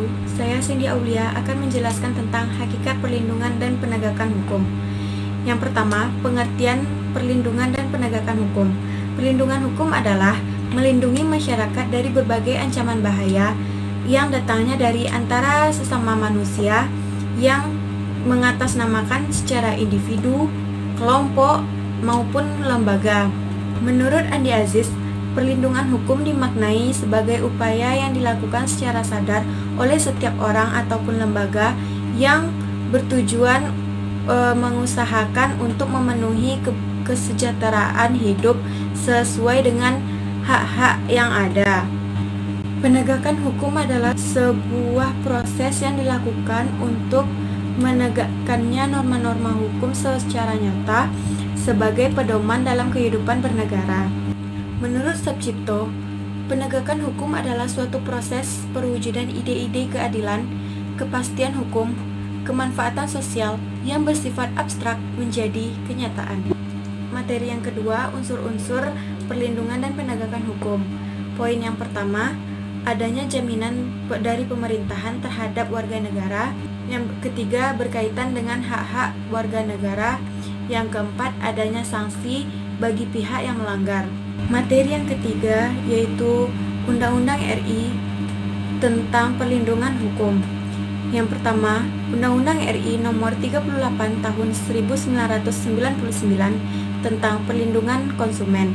wabarakatuh. Saya Cindy Aulia akan menjelaskan tentang hakikat perlindungan dan penegakan hukum. Yang pertama, pengertian perlindungan dan penegakan hukum. Perlindungan hukum adalah melindungi masyarakat dari berbagai ancaman bahaya yang datangnya dari antara sesama manusia yang mengatasnamakan secara individu, kelompok, maupun lembaga. Menurut Andi Aziz, perlindungan hukum dimaknai sebagai upaya yang dilakukan secara sadar oleh setiap orang ataupun lembaga yang bertujuan mengusahakan untuk memenuhi kesejahteraan hidup sesuai dengan hak-hak yang ada. Penegakan hukum adalah sebuah proses yang dilakukan untuk menegakkannya norma-norma hukum secara nyata sebagai pedoman dalam kehidupan bernegara. Menurut Sucipto, penegakan hukum adalah suatu proses perwujudan ide-ide keadilan, kepastian hukum, kemanfaatan sosial yang bersifat abstrak menjadi kenyataan. Materi yang kedua, unsur-unsur perlindungan dan penegakan hukum. Poin yang pertama, adanya jaminan dari pemerintahan terhadap warga negara. Yang ketiga, berkaitan dengan hak-hak warga negara. Yang keempat, adanya sanksi bagi pihak yang melanggar. Materi yang ketiga yaitu Undang-Undang RI tentang perlindungan hukum. Yang pertama, Undang-Undang RI nomor 38 tahun 1999 tentang perlindungan konsumen.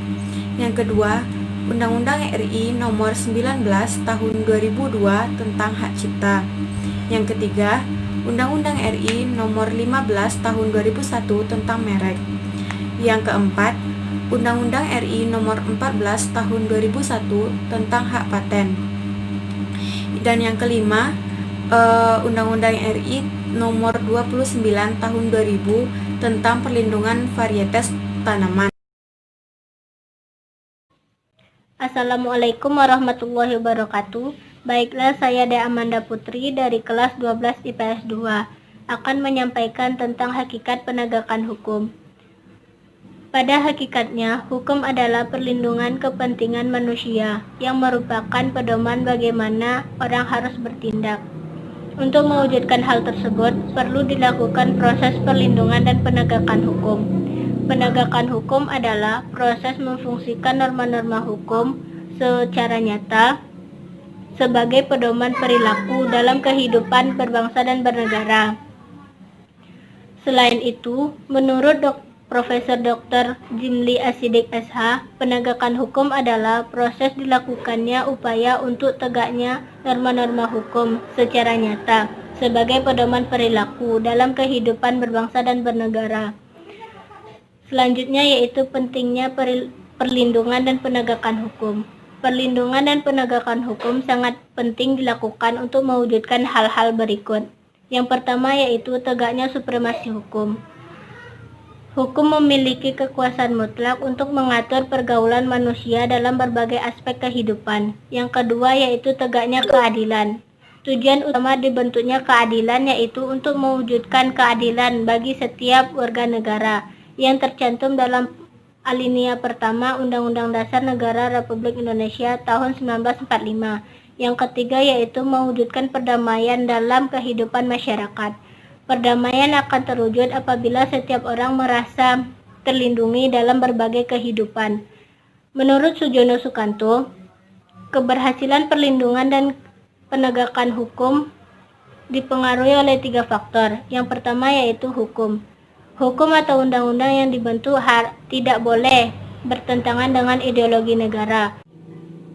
Yang kedua, Undang-Undang RI nomor 19 tahun 2002 tentang hak cipta. Yang ketiga, Undang-Undang RI nomor 15 tahun 2001 tentang merek. Yang keempat, Undang-Undang RI nomor 14 tahun 2001 tentang hak paten. Dan yang kelima, Undang-Undang RI nomor 29 tahun 2000 tentang perlindungan varietas tanaman. Assalamualaikum warahmatullahi wabarakatuh. Baiklah, saya De Amanda Putri dari kelas 12 IPS 2 akan menyampaikan tentang hakikat penegakan hukum. Pada hakikatnya, hukum adalah perlindungan kepentingan manusia yang merupakan pedoman bagaimana orang harus bertindak. Untuk mewujudkan hal tersebut, perlu dilakukan proses perlindungan dan penegakan hukum. Penegakan hukum adalah proses memfungsikan norma-norma hukum secara nyata sebagai pedoman perilaku dalam kehidupan berbangsa dan bernegara. Selain itu, menurut Profesor Dr. Jimli Asidik SH, penegakan hukum adalah proses dilakukannya upaya untuk tegaknya norma-norma hukum secara nyata sebagai pedoman perilaku dalam kehidupan berbangsa dan bernegara. Selanjutnya yaitu pentingnya perlindungan dan penegakan hukum. Perlindungan dan penegakan hukum sangat penting dilakukan untuk mewujudkan hal-hal berikut. Yang pertama yaitu tegaknya supremasi hukum. Hukum memiliki kekuasaan mutlak untuk mengatur pergaulan manusia dalam berbagai aspek kehidupan. Yang kedua yaitu tegaknya keadilan. Tujuan utama dibentuknya keadilan yaitu untuk mewujudkan keadilan bagi setiap warga negara yang tercantum dalam alinea pertama Undang-Undang Dasar Negara Republik Indonesia tahun 1945. Yang ketiga yaitu mewujudkan perdamaian dalam kehidupan masyarakat. Perdamaian akan terwujud apabila setiap orang merasa terlindungi dalam berbagai kehidupan. Menurut Sujono Sukanto, keberhasilan perlindungan dan penegakan hukum dipengaruhi oleh 3 faktor. Yang pertama yaitu hukum. Hukum atau undang-undang yang dibentuk tidak boleh bertentangan dengan ideologi negara.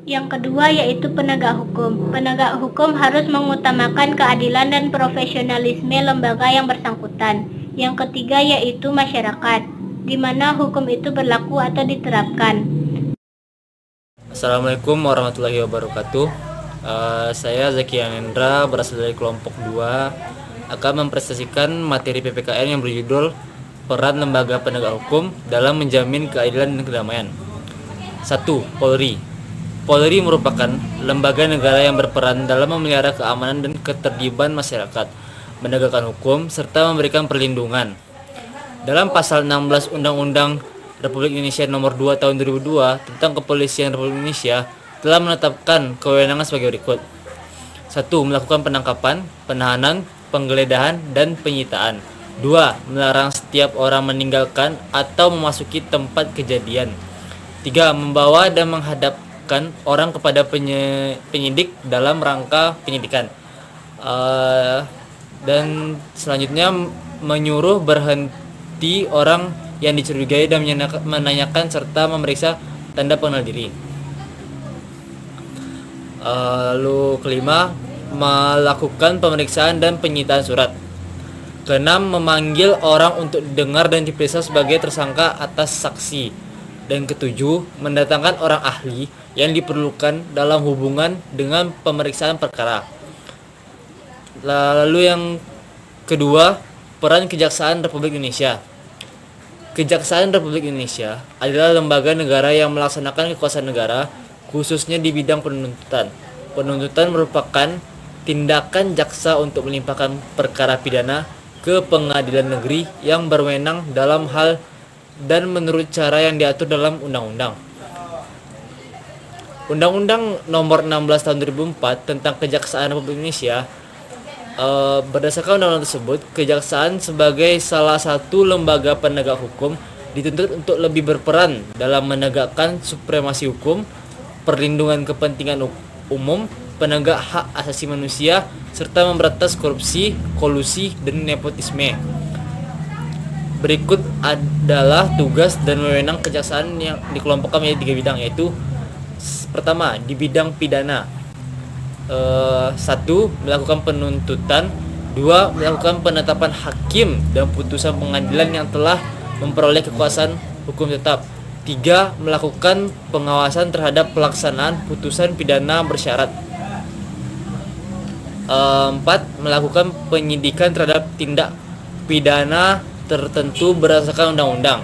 Yang kedua yaitu penegak hukum. Penegak hukum harus mengutamakan keadilan dan profesionalisme lembaga yang bersangkutan. Yang ketiga yaitu masyarakat, di mana hukum itu berlaku atau diterapkan. Assalamualaikum warahmatullahi wabarakatuh. Saya Zaki Anendra, berasal dari kelompok 2, akan mempresentasikan materi PPKN yang berjudul Peran Lembaga Penegak Hukum dalam Menjamin Keadilan dan Kedamaian. 1. Polri. Polri merupakan lembaga negara yang berperan dalam memelihara keamanan dan ketertiban masyarakat, menegakkan hukum, serta memberikan perlindungan. Dalam pasal 16 Undang-Undang Republik Indonesia Nomor 2 Tahun 2002 tentang Kepolisian Republik Indonesia telah menetapkan kewenangan sebagai berikut. 1. Melakukan penangkapan, penahanan, penggeledahan, dan penyitaan. 2. Melarang setiap orang meninggalkan atau memasuki tempat kejadian. 3. Membawa dan menghadapkan orang kepada penyidik dalam rangka penyidikan. Dan selanjutnya menyuruh berhenti orang yang dicurigai dan menanyakan serta memeriksa tanda pengenal diri. Lalu kelima, melakukan pemeriksaan dan penyitaan surat. Keenam, memanggil orang untuk didengar dan diperiksa sebagai tersangka atas saksi. Dan ketujuh, mendatangkan orang ahli yang diperlukan dalam hubungan dengan pemeriksaan perkara. Lalu yang kedua, peran Kejaksaan Republik Indonesia. Kejaksaan Republik Indonesia adalah lembaga negara yang melaksanakan kekuasaan negara, khususnya di bidang penuntutan. Penuntutan merupakan tindakan jaksa untuk melimpahkan perkara pidana ke pengadilan negeri yang berwenang dalam hal dan menurut cara yang diatur dalam undang-undang. Undang-Undang Nomor 16 Tahun 2004 tentang Kejaksaan Republik Indonesia. Berdasarkan undang-undang tersebut, kejaksaan sebagai salah satu lembaga penegak hukum dituntut untuk lebih berperan dalam menegakkan supremasi hukum, perlindungan kepentingan umum, penegak hak asasi manusia, serta memberantas korupsi, kolusi, dan nepotisme. Berikut adalah tugas dan wewenang kejaksaan yang dikelompokkan menjadi 3 bidang, yaitu pertama, di bidang pidana. 1. Melakukan penuntutan. 2. Melakukan penetapan hakim dan putusan pengadilan yang telah memperoleh kekuasaan hukum tetap. 3. Melakukan pengawasan terhadap pelaksanaan putusan pidana bersyarat. 4. Melakukan penyidikan terhadap tindak pidana tertentu berdasarkan undang-undang.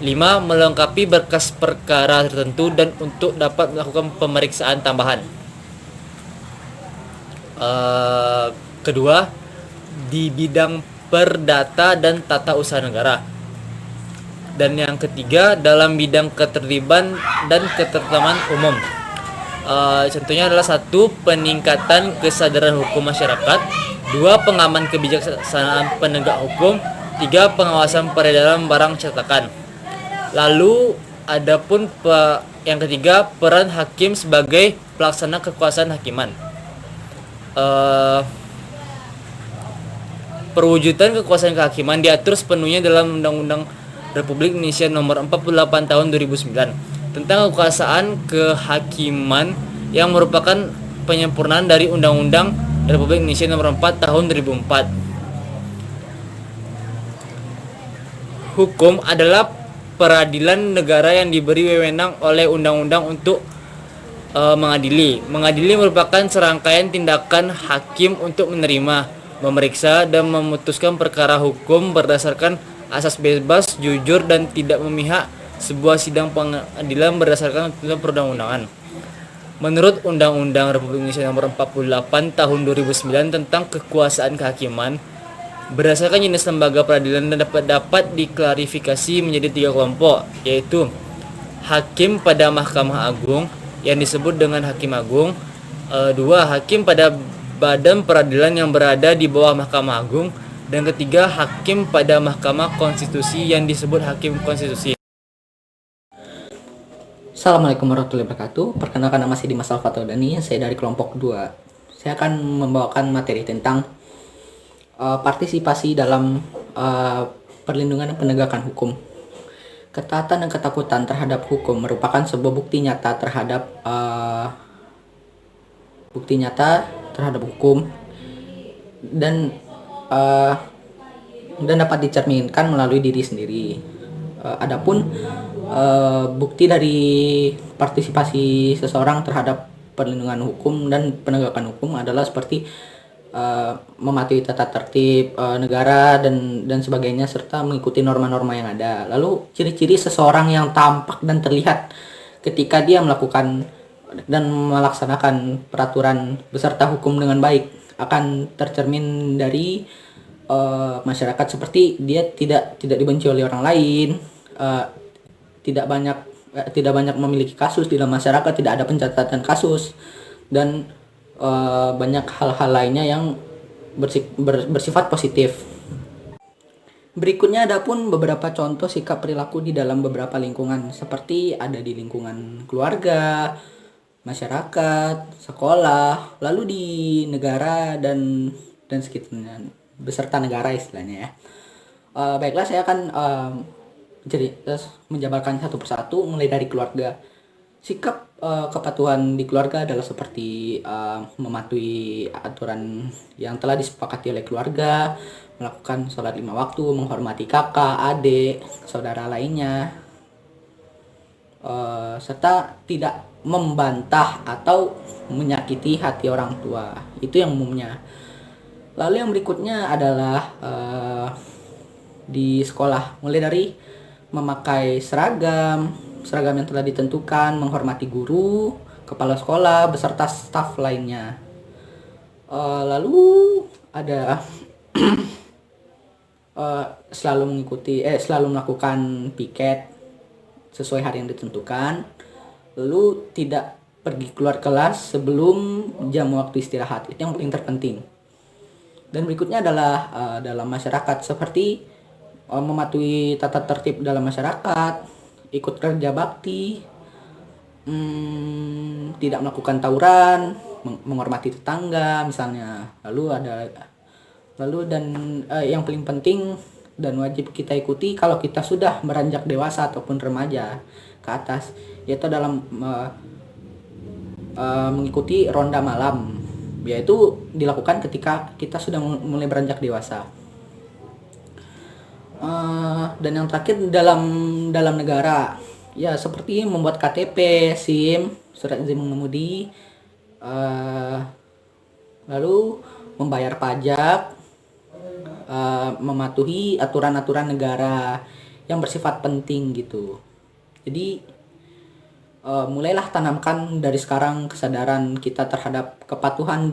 5. Melengkapi berkas perkara tertentu dan untuk dapat melakukan pemeriksaan tambahan. Kedua, di bidang perdata dan tata usaha negara. Dan yang ketiga, dalam bidang ketertiban dan ketertiban umum. Contohnya adalah 1. Peningkatan kesadaran hukum masyarakat. 2. Pengaman kebijaksanaan penegak hukum. 3. Pengawasan peredaran barang cetakan. Lalu adapun yang ketiga, peran hakim sebagai pelaksana kekuasaan hakiman. Perwujudan kekuasaan kehakiman diatur sepenuhnya dalam Undang-Undang Republik Indonesia Nomor 48 Tahun 2009 tentang kekuasaan kehakiman yang merupakan penyempurnaan dari Undang-Undang Republik Indonesia Nomor 4 Tahun 2004. Hukum adalah peradilan negara yang diberi wewenang oleh undang-undang untuk mengadili. Mengadili merupakan serangkaian tindakan hakim untuk menerima, memeriksa, dan memutuskan perkara hukum berdasarkan asas bebas, jujur, dan tidak memihak, sebuah sidang pengadilan berdasarkan tuntutan perundang-undangan. Menurut Undang-Undang Republik Indonesia Nomor 48 Tahun 2009 tentang kekuasaan kehakiman, berdasarkan jenis lembaga peradilan dapat diklarifikasi menjadi 3 kelompok, yaitu hakim pada Mahkamah Agung yang disebut dengan Hakim Agung. 2. Hakim pada badan peradilan yang berada di bawah Mahkamah Agung. Dan ketiga, hakim pada Mahkamah Konstitusi yang disebut Hakim Konstitusi. Assalamualaikum warahmatullahi wabarakatuh. Perkenalkan, nama saya Dimas Alfatodani, saya dari kelompok 2. Saya akan membawakan materi tentang partisipasi dalam perlindungan dan penegakan hukum. Ketaatan dan ketakutan terhadap hukum merupakan sebuah bukti nyata terhadap hukum dan dapat dicerminkan melalui diri sendiri. Adapun bukti dari partisipasi seseorang terhadap perlindungan hukum dan penegakan hukum adalah seperti mematuhi tata tertib negara dan sebagainya, serta mengikuti norma-norma yang ada. Lalu ciri-ciri seseorang yang tampak dan terlihat ketika dia melakukan dan melaksanakan peraturan beserta hukum dengan baik akan tercermin dari masyarakat, seperti dia tidak dibenci oleh orang lain, tidak banyak memiliki kasus di dalam masyarakat, tidak ada pencatatan kasus, dan banyak hal-hal lainnya yang bersifat positif. Berikutnya ada pun beberapa contoh sikap perilaku di dalam beberapa lingkungan, seperti ada di lingkungan keluarga, masyarakat, sekolah, lalu di negara dan sekitarnya, beserta negara istilahnya ya. Baiklah, saya akan menjabarkan satu persatu, mulai dari keluarga. Sikap kepatuhan di keluarga adalah seperti mematuhi aturan yang telah disepakati oleh keluarga, melakukan sholat 5 waktu, menghormati kakak, adik, saudara lainnya, serta tidak membantah atau menyakiti hati orang tua. Itu yang umumnya. Lalu yang berikutnya adalah di sekolah, mulai dari memakai seragam yang telah ditentukan, menghormati guru, kepala sekolah, beserta staf lainnya. Lalu ada selalu melakukan piket sesuai hari yang ditentukan. Lalu tidak pergi keluar kelas sebelum jam waktu istirahat. Itu yang paling terpenting. Dan berikutnya adalah dalam masyarakat, seperti mematuhi tata tertib dalam masyarakat, ikut kerja bakti, tidak melakukan tawuran, menghormati tetangga misalnya. Yang paling penting dan wajib kita ikuti kalau kita sudah beranjak dewasa ataupun remaja ke atas, yaitu dalam mengikuti ronda malam, yaitu dilakukan ketika kita sudah mulai beranjak dewasa. Dan yang terakhir dalam negara, ya seperti membuat KTP, SIM, surat izin mengemudi, lalu membayar pajak, mematuhi aturan-aturan negara yang bersifat penting gitu. Jadi mulailah tanamkan dari sekarang kesadaran kita terhadap kepatuhan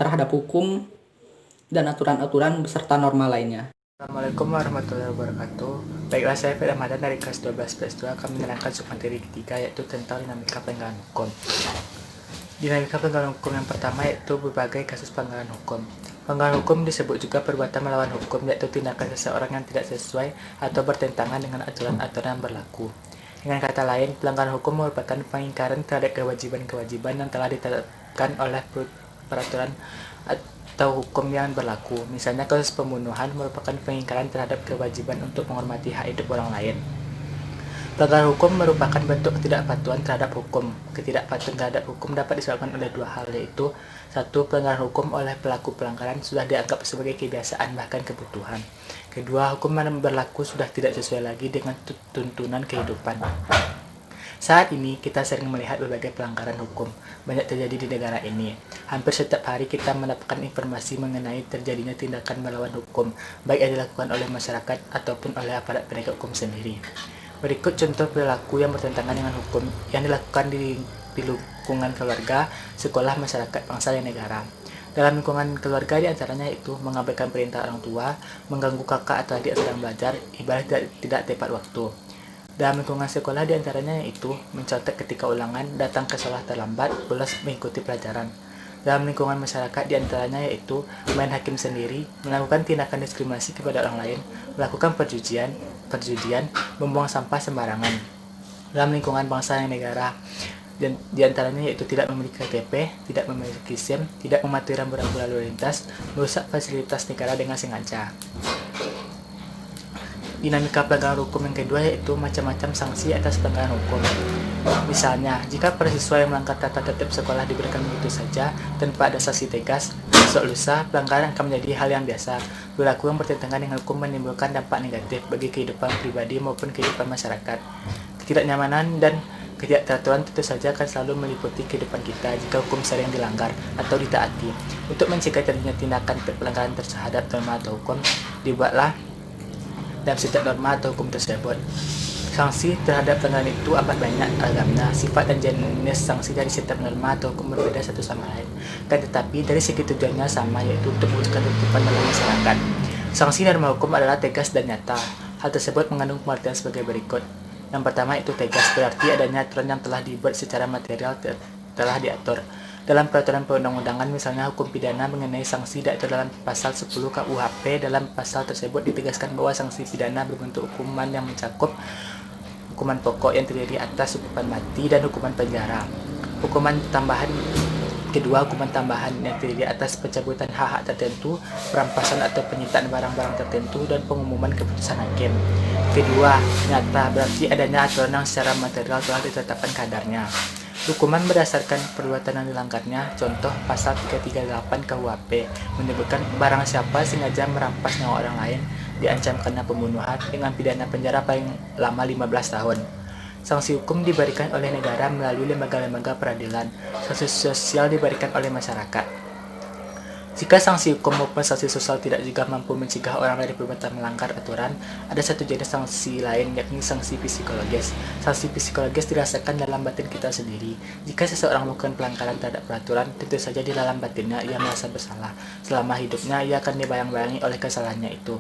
terhadap hukum dan aturan-aturan beserta norma lainnya. Assalamualaikum warahmatullahi wabarakatuh. Baiklah, saya Fed Ramadan dari kelas 12 PS2 akan menerangkan submateri ketiga, yaitu tentang dinamika pelanggaran hukum. Dinamika pelanggaran hukum yang pertama yaitu berbagai kasus pelanggaran hukum. Pelanggaran hukum disebut juga perbuatan melawan hukum, yaitu tindakan seseorang yang tidak sesuai atau bertentangan dengan aturan-aturan yang berlaku. Dengan kata lain, pelanggaran hukum merupakan pengingkaran terhadap kewajiban-kewajiban yang telah ditetapkan oleh peraturan atau hukum yang berlaku. Misalnya, kasus pembunuhan merupakan pengingkaran terhadap kewajiban untuk menghormati hak hidup orang lain. Pelanggaran hukum merupakan bentuk ketidakpatuhan terhadap hukum. Ketidakpatuhan terhadap hukum dapat disebabkan oleh dua hal, yaitu satu, pelanggaran hukum oleh pelaku pelanggaran sudah dianggap sebagai kebiasaan bahkan kebutuhan. Kedua, hukum yang berlaku sudah tidak sesuai lagi dengan tuntunan kehidupan. Saat ini kita sering melihat berbagai pelanggaran hukum banyak terjadi di negara ini. Hampir setiap hari kita mendapatkan informasi mengenai terjadinya tindakan melawan hukum, baik yang dilakukan oleh masyarakat ataupun oleh aparat penegak hukum sendiri. Berikut contoh perilaku yang bertentangan dengan hukum yang dilakukan di lingkungan keluarga, sekolah, masyarakat, bangsa, dan negara. Dalam lingkungan keluarga diantaranya itu mengabaikan perintah orang tua, mengganggu kakak atau adik sedang belajar, ibadah tidak tepat waktu. Dalam lingkungan sekolah diantaranya itu mencontek ketika ulangan, datang ke sekolah terlambat, bolos mengikuti pelajaran. Dalam lingkungan masyarakat diantaranya yaitu main hakim sendiri, melakukan tindakan diskriminasi kepada orang lain, melakukan perjudian, membuang sampah sembarangan. Dalam lingkungan bangsa dan negara diantaranya yaitu tidak memiliki KTP, tidak memiliki SIM, tidak mematuhi rambu-rambu lalu lintas, merusak fasilitas negara dengan sengaja. Dinamika pelanggaran hukum yang kedua yaitu macam-macam sanksi atas pelanggaran hukum. Misalnya, jika para siswa yang melanggar tata tertib sekolah diberikan begitu saja tanpa ada sanksi tegas, besok lusa pelanggaran akan menjadi hal yang biasa. Perilaku yang bertentangan dengan hukum menimbulkan dampak negatif bagi kehidupan pribadi maupun kehidupan masyarakat. Ketidaknyamanan dan ketidakteraturan tentu saja akan selalu meliputi kehidupan kita jika hukum sering dilanggar atau ditaati. Untuk mencegah terjadinya tindakan pelanggaran terhadap norma atau hukum, dibuatlah dalam setiap norma atau hukum tersebut. Sanksi terhadap pelanggaran itu amat banyak ragamnya. Sifat dan jenis sanksi dari setiap norma atau hukum berbeda satu sama lain, kan tetapi dari segi tujuannya sama, yaitu untuk mewujudkan ketertiban dalam masyarakat. Sanksi norma hukum adalah tegas dan nyata. Hal tersebut mengandung pengertian sebagai berikut. Yang pertama itu tegas, berarti adanya aturan yang telah dibuat secara material telah diatur. Dalam peraturan perundang-undangan misalnya hukum pidana mengenai sanksi diatur dalam pasal 10 KUHP. Dalam pasal tersebut ditegaskan bahwa sanksi pidana berbentuk hukuman yang mencakup hukuman pokok yang terdiri atas hukuman mati dan hukuman penjara. Hukuman tambahan yang terdiri atas pencabutan hak-hak tertentu, perampasan atau penyitaan barang-barang tertentu, dan pengumuman keputusan hakim. Kedua, nyata, berarti adanya aturan yang secara material telah ditetapkan kadarnya. Hukuman berdasarkan perbuatan yang dilanggarnya, contoh pasal 338 KUHP menyebutkan barang siapa sengaja merampas nyawa orang lain diancam kena pembunuhan dengan pidana penjara paling lama 15 tahun. Sanksi hukum diberikan oleh negara melalui lembaga-lembaga peradilan. Sanksi sosial diberikan oleh masyarakat. Jika sanksi hukum maupun sanksi sosial tidak juga mampu mencegah orang dari perbuatan melanggar aturan, ada satu jenis sanksi lain, yakni sanksi psikologis. Sanksi psikologis dirasakan dalam batin kita sendiri. Jika seseorang melakukan pelanggaran terhadap peraturan, tentu saja di dalam batinnya ia merasa bersalah. Selama hidupnya ia akan dibayang-bayangi oleh kesalahannya itu.